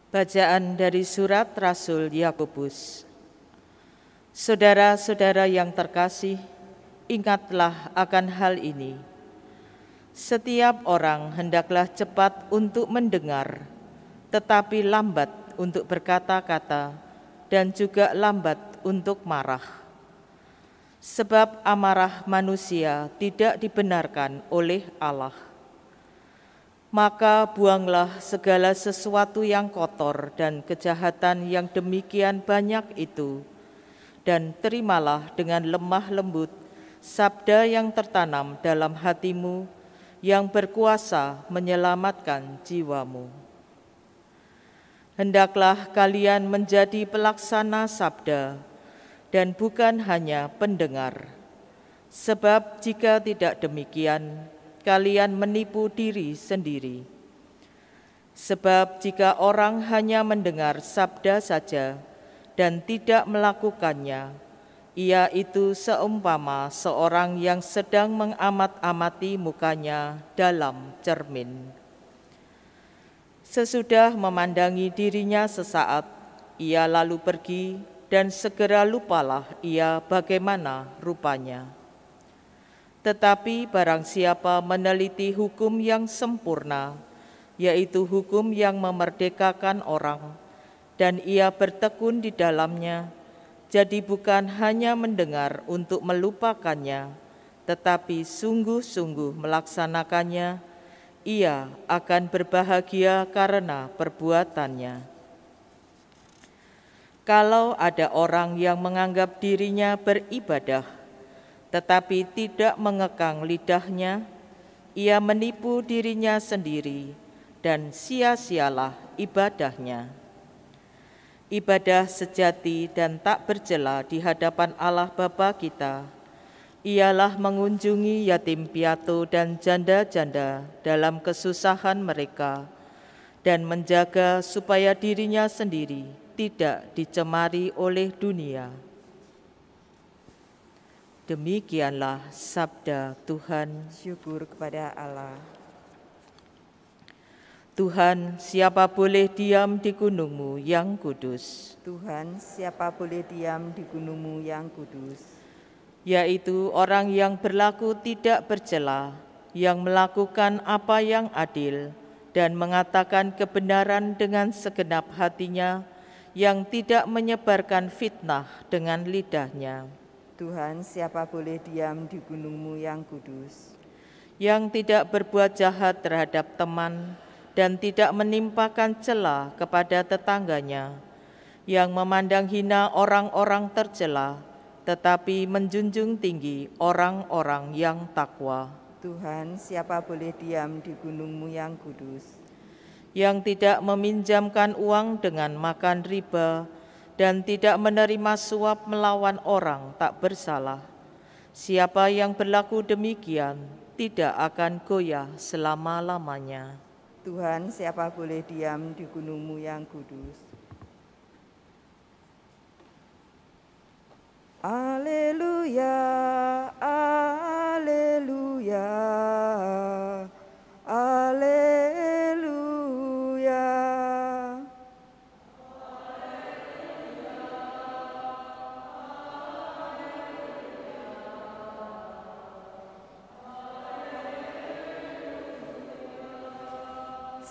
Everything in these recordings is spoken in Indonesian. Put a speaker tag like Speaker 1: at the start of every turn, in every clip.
Speaker 1: Bacaan dari surat Rasul Yakobus. Saudara-saudara yang terkasih, ingatlah akan hal ini. Setiap orang hendaklah cepat untuk mendengar, tetapi lambat untuk berkata-kata, dan juga lambat untuk marah. Sebab amarah manusia tidak dibenarkan oleh Allah. Maka buanglah segala sesuatu yang kotor dan kejahatan yang demikian banyak itu, dan terimalah dengan lemah lembut sabda yang tertanam dalam hatimu, yang berkuasa menyelamatkan jiwamu. Hendaklah kalian menjadi pelaksana sabda, dan bukan hanya pendengar. Sebab jika tidak demikian, kalian menipu diri sendiri. Sebab jika orang hanya mendengar sabda saja dan tidak melakukannya, ia itu seumpama seorang yang sedang mengamat-amati mukanya dalam cermin. Sesudah memandangi dirinya sesaat, ia lalu pergi dan segera lupalah ia bagaimana rupanya. Tetapi barang siapa meneliti hukum yang sempurna, yaitu hukum yang memerdekakan orang, dan ia bertekun di dalamnya, jadi bukan hanya mendengar untuk melupakannya, tetapi sungguh-sungguh melaksanakannya, ia akan berbahagia karena perbuatannya. Kalau ada orang yang menganggap dirinya beribadah, tetapi tidak mengekang lidahnya, ia menipu dirinya sendiri dan sia-sialah ibadahnya. Ibadah sejati dan tak bercela di hadapan Allah Bapa kita ialah mengunjungi yatim piatu dan janda-janda dalam kesusahan mereka dan menjaga supaya dirinya sendiri tidak dicemari oleh dunia. Demikianlah sabda Tuhan.
Speaker 2: Syukur kepada Allah.
Speaker 1: Tuhan, siapa boleh diam di gunung-Mu yang kudus?
Speaker 2: Tuhan, siapa boleh diam di gunung-Mu yang kudus?
Speaker 1: Yaitu orang yang berlaku tidak bercela, yang melakukan apa yang adil, dan mengatakan kebenaran dengan segenap hatinya, yang tidak menyebarkan fitnah dengan lidahnya.
Speaker 2: Tuhan, siapa boleh diam di gunung-Mu yang kudus?
Speaker 1: Yang tidak berbuat jahat terhadap teman dan tidak menimpakan cela kepada tetangganya, yang memandang hina orang-orang tercela, tetapi menjunjung tinggi orang-orang yang takwa.
Speaker 2: Tuhan, siapa boleh diam di gunung-Mu yang kudus?
Speaker 1: Yang tidak meminjamkan uang dengan makan riba, dan tidak menerima suap melawan orang tak bersalah. Siapa yang berlaku demikian tidak akan goyah selama-lamanya.
Speaker 2: Tuhan, siapa boleh diam di gunung-Mu yang kudus? Haleluya, haleluya, haleluya.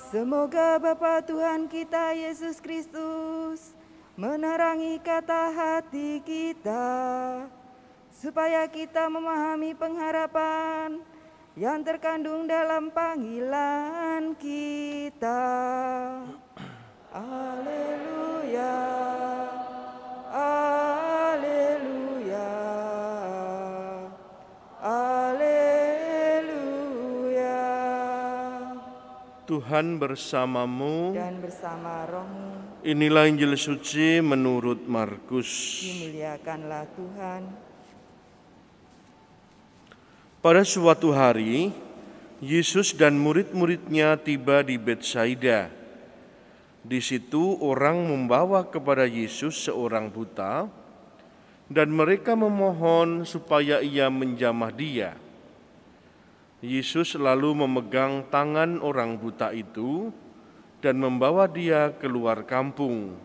Speaker 2: Semoga Bapa Tuhan kita Yesus Kristus menerangi kata hati kita, supaya kita memahami pengharapan yang terkandung dalam panggilan kita. Haleluya, haleluya, haleluya.
Speaker 3: Tuhan bersamamu
Speaker 2: Dan bersama rohmu.
Speaker 3: Inilah Injil suci menurut Markus.
Speaker 2: Dimuliakanlah Tuhan.
Speaker 3: Pada suatu hari, Yesus dan murid-muridnya tiba di Betsaida. Di situ orang membawa kepada Yesus seorang buta, dan mereka memohon supaya ia menjamah dia. Yesus lalu memegang tangan orang buta itu dan membawa dia keluar kampung.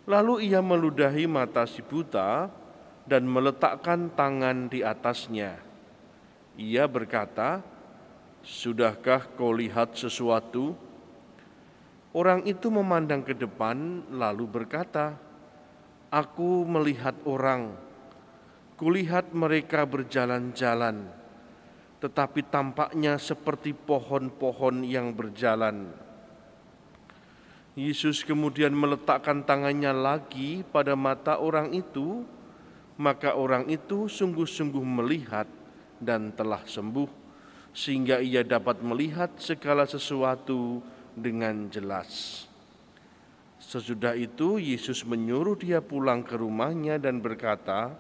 Speaker 3: Lalu ia meludahi mata si buta dan meletakkan tangan di atasnya. Ia berkata, "Sudahkah kau lihat sesuatu?" Orang itu memandang ke depan lalu berkata, "Aku melihat orang. Kulihat mereka berjalan-jalan, tetapi tampaknya seperti pohon-pohon yang berjalan." Yesus kemudian meletakkan tangannya lagi pada mata orang itu, maka orang itu sungguh-sungguh melihat dan telah sembuh, sehingga ia dapat melihat segala sesuatu dengan jelas. Sesudah itu Yesus menyuruh dia pulang ke rumahnya dan berkata,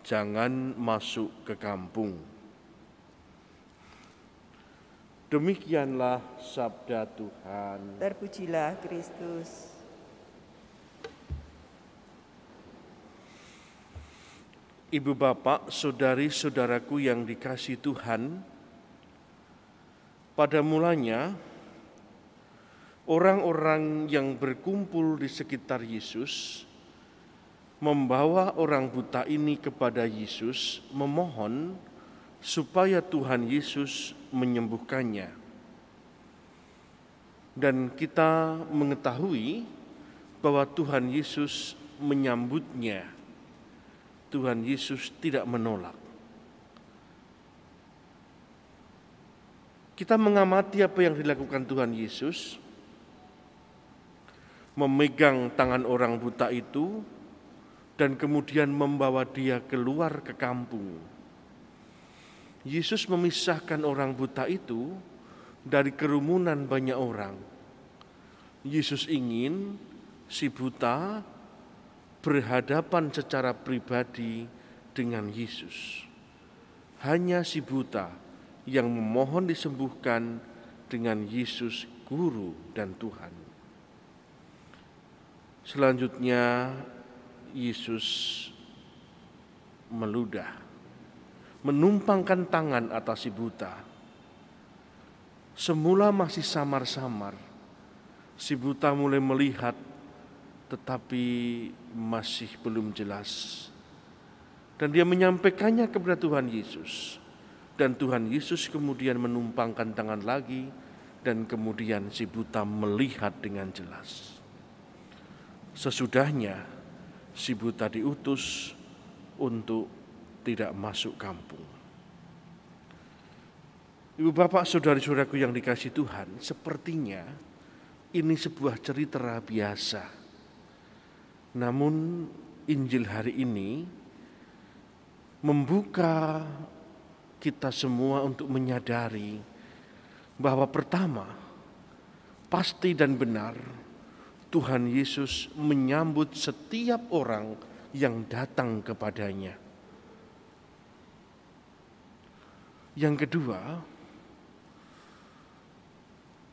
Speaker 3: "Jangan masuk ke kampung." Demikianlah sabda Tuhan.
Speaker 2: Terpujilah Kristus.
Speaker 3: Ibu bapak, saudari-saudaraku yang dikasihi Tuhan, pada mulanya orang-orang yang berkumpul di sekitar Yesus membawa orang buta ini kepada Yesus, memohon supaya Tuhan Yesus menyembuhkannya. Dan kita mengetahui bahwa Tuhan Yesus menyambutnya. Tuhan Yesus tidak menolak. Kita mengamati apa yang dilakukan Tuhan Yesus, memegang tangan orang buta itu dan kemudian membawa dia keluar ke kampung. Yesus memisahkan orang buta itu dari kerumunan banyak orang. Yesus ingin si buta berhadapan secara pribadi dengan Yesus. Hanya si buta yang memohon disembuhkan dengan Yesus, Guru dan Tuhan. Selanjutnya Yesus meludah, menumpangkan tangan atas si buta. Semula masih samar-samar, si buta mulai melihat tetapi masih belum jelas. Dan dia menyampaikannya kepada Tuhan Yesus. Dan Tuhan Yesus kemudian menumpangkan tangan lagi dan kemudian si buta melihat dengan jelas. Sesudahnya si buta diutus untuk tidak masuk kampung. Ibu bapak, saudari-saudaraku yang dikasihi Tuhan, sepertinya ini sebuah cerita biasa. Namun Injil hari ini membuka kita semua untuk menyadari bahwa pertama, pasti dan benar Tuhan Yesus menyambut setiap orang yang datang kepadanya. Yang kedua,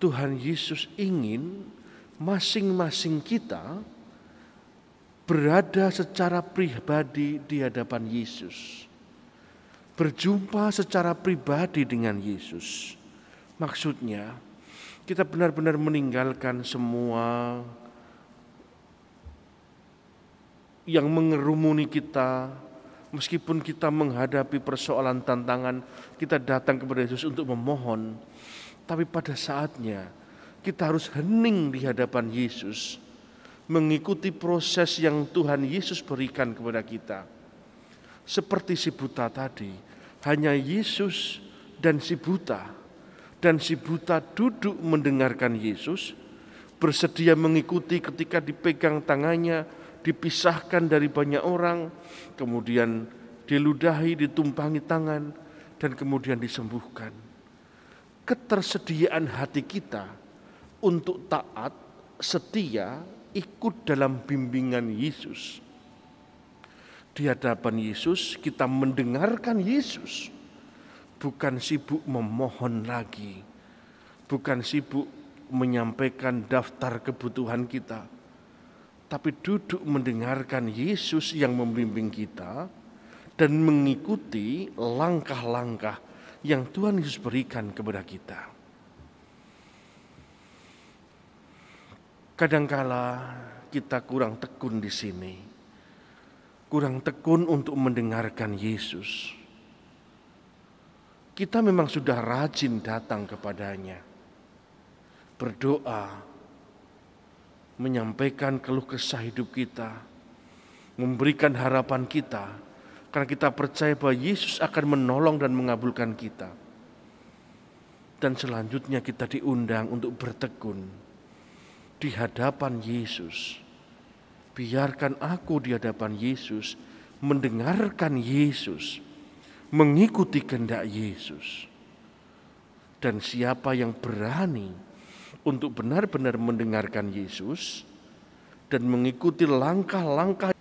Speaker 3: Tuhan Yesus ingin masing-masing kita berada secara pribadi di hadapan Yesus. Berjumpa secara pribadi dengan Yesus. Maksudnya, kita benar-benar meninggalkan semua yang mengerumuni kita. Meskipun kita menghadapi persoalan tantangan, kita datang kepada Yesus untuk memohon. Tapi pada saatnya kita harus hening di hadapan Yesus, mengikuti proses yang Tuhan Yesus berikan kepada kita. Seperti si buta tadi, hanya Yesus dan si buta. Dan si buta duduk mendengarkan Yesus, bersedia mengikuti ketika dipegang tangannya, dipisahkan dari banyak orang, kemudian diludahi, ditumpangi tangan, dan kemudian disembuhkan. Ketersediaan hati kita untuk taat, setia, ikut dalam bimbingan Yesus. Di hadapan Yesus kita mendengarkan Yesus, bukan sibuk memohon lagi, bukan sibuk menyampaikan daftar kebutuhan kita, tapi duduk mendengarkan Yesus yang membimbing kita dan mengikuti langkah-langkah yang Tuhan Yesus berikan kepada kita. Kadangkala kita kurang tekun di sini, kurang tekun untuk mendengarkan Yesus. Kita memang sudah rajin datang kepadanya, berdoa, menyampaikan keluh kesah hidup kita, memberikan harapan kita, karena kita percaya bahwa Yesus akan menolong dan mengabulkan kita. Dan selanjutnya kita diundang untuk bertekun di hadapan Yesus. Biarkan aku di hadapan Yesus, mendengarkan Yesus, mengikuti kehendak Yesus. Dan siapa yang berani untuk benar-benar mendengarkan Yesus dan mengikuti langkah-langkah